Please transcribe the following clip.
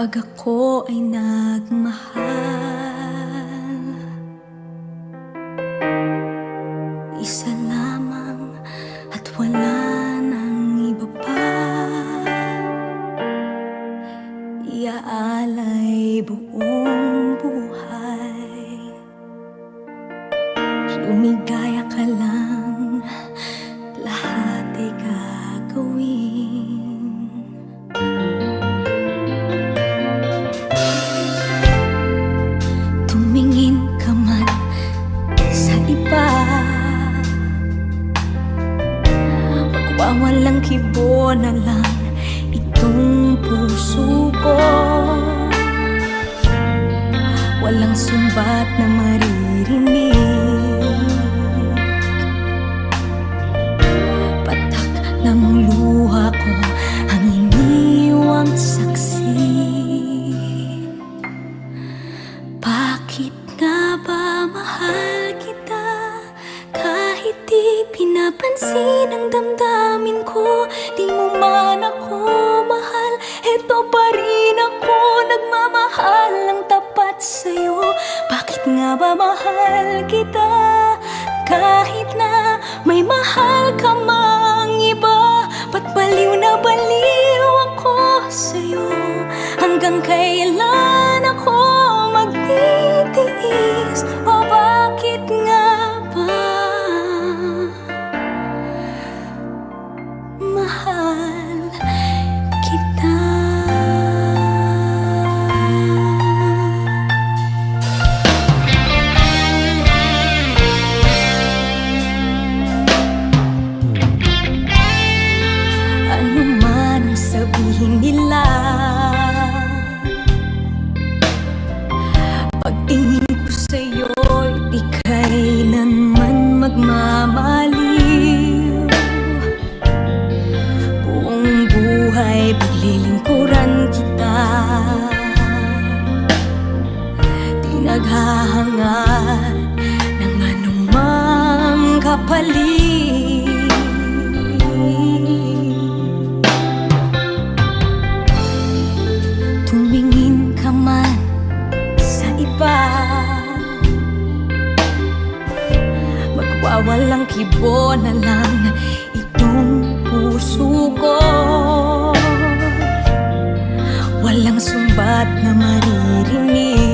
Kapag ako ay nagmahal, isa lamang at wala nang iba pa. Iaalay buong buhay, lumigaya ka lang, lahat ay gagawin. Tumingin ka man sa iba, magwawalang kibo na lang itong puso ko. Walang sumbat na maririnig, patak ng luha ko ang iniwang saksi. Bakit nga ba mahal kita kahit di pinapansin ang damdamin ko? Di mo man ako mahal, eto pa rin ako nagmamahal ng tapat sa'yo. Bakit nga ba mahal kita kahit na may mahal ka mang iba? Ba't baliw na baliw ako sa'yo? Hanggang kailan ako magtitiis? O bakit nga ba mahal kita? Ano man ang sabihin nila, pagtingin ko sa'yo'y di kailanman magmamaliw. Buong buhay paglilingkuran kita, di naghahangad ng anumang kapalit. Tumingin ka man sa iba, magwawalang kibo na lang itong puso ko. Walang sumbat na maririnig,